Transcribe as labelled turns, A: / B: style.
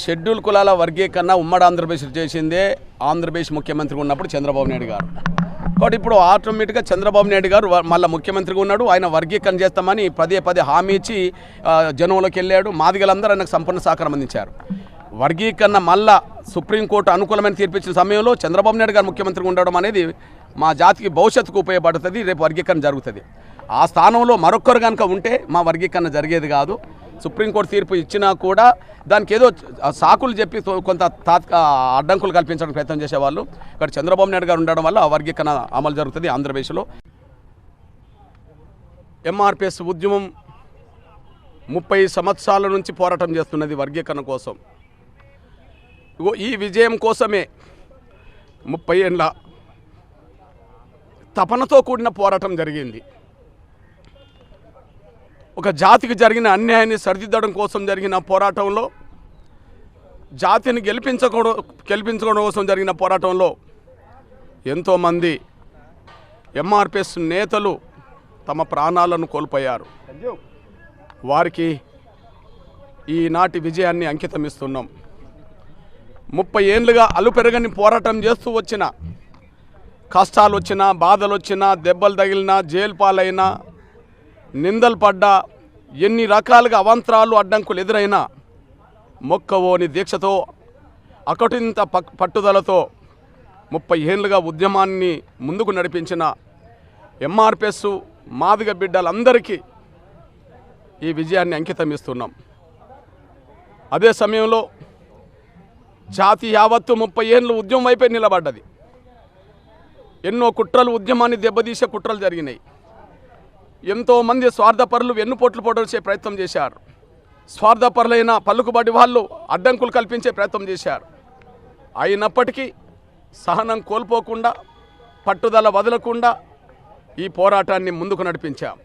A: Schedule కులాల వర్గీకరణ ఉమ్మడి ఆంధ్రప్రదేశ్ చేసిందే ఆంధ్రప్రదేశ్ ముఖ్యమంత్రి ఉన్నప్పుడు చంద్రబాబు నాయుడు గారు. కాబట్టి ఇప్పుడు ఆటోమేటిక్గా చంద్రబాబు నాయుడు గారు మళ్ళీ ముఖ్యమంత్రిగా ఉన్నాడు. ఆయన వర్గీకరణ చేస్తామని పదే పదే హామీ ఇచ్చి జనంలోకి వెళ్ళాడు. మాదిగలందరూ ఆయనకు సంపూర్ణ సహకారం అందించారు. వర్గీకరణ మళ్ళా సుప్రీంకోర్టు అనుకూలమైన తీర్పిచ్చిన సమయంలో చంద్రబాబు నాయుడు గారు ముఖ్యమంత్రిగా ఉండడం అనేది మా జాతికి భవిష్యత్తుకు ఉపయోగపడుతుంది. రేపు వర్గీకరణ జరుగుతుంది. ఆ స్థానంలో మరొకరు కనుక ఉంటే మా వర్గీకరణ జరిగేది కాదు. సుప్రీంకోర్టు తీర్పు ఇచ్చినా కూడా దానికి ఏదో సాకులు చెప్పి కొంత అడ్డంకులు కల్పించడానికి ప్రయత్నం చేసేవాళ్ళు. ఇక్కడ చంద్రబాబు నాయుడు గారు ఉండడం వల్ల ఆ వర్గీకరణ అమలు జరుగుతుంది ఆంధ్రప్రదేశ్లో. ఎంఆర్పిఎస్ ఉద్యమం 30 సంవత్సరాల నుంచి పోరాటం చేస్తున్నది వర్గీకరణ కోసం. ఈ విజయం కోసమే 30 ఏళ్ళ తపనతో కూడిన పోరాటం జరిగింది. ఒక జాతికి జరిగిన అన్యాయాన్ని సరిదిద్దడం కోసం జరిగిన పోరాటంలో, జాతిని గెలిపించుకోవడం కోసం జరిగిన పోరాటంలో ఎంతోమంది ఎంఆర్పిఎస్ నేతలు తమ ప్రాణాలను కోల్పోయారు. వారికి ఈనాటి విజయాన్ని అంకితం ఇస్తున్నాం. 30 ఏళ్ళుగా అలుపెరగని పోరాటం చేస్తూ వచ్చిన, కష్టాలు వచ్చినా, బాధలు వచ్చినా, దెబ్బలు తగిలినా, జైలు పాలైనా, నిందలు పడ్డా, ఎన్ని రకాలుగా అవాంతరాలు అడ్డంకులు ఎదురైనా మొక్కవోని దీక్షతో, అకటింత పట్టుదలతో 30 ఏళ్ళుగా ఉద్యమాన్ని ముందుకు నడిపించిన ఎంఆర్పిఎస్ మాదిగ బిడ్డలందరికీ ఈ విజయాన్ని అంకితం ఇస్తున్నాం. అదే సమయంలో జాతి యావత్తు 30 ఏళ్ళు ఉద్యమం వైపే నిలబడ్డది. ఎన్నో కుట్రలు, ఉద్యమాన్ని దెబ్బతీసే కుట్రలు జరిగినాయి. ఎంతోమంది స్వార్థపరులు వెన్నుపోట్లు పొడిచే ప్రయత్నం చేశారు. స్వార్థపరులైన పలుకుబడి వాళ్ళు అడ్డంకులు కల్పించే ప్రయత్నం చేశారు. అయినప్పటికీ సహనం కోల్పోకుండా, పట్టుదల వదలకుండా ఈ పోరాటాన్ని ముందుకు నడిపించాం.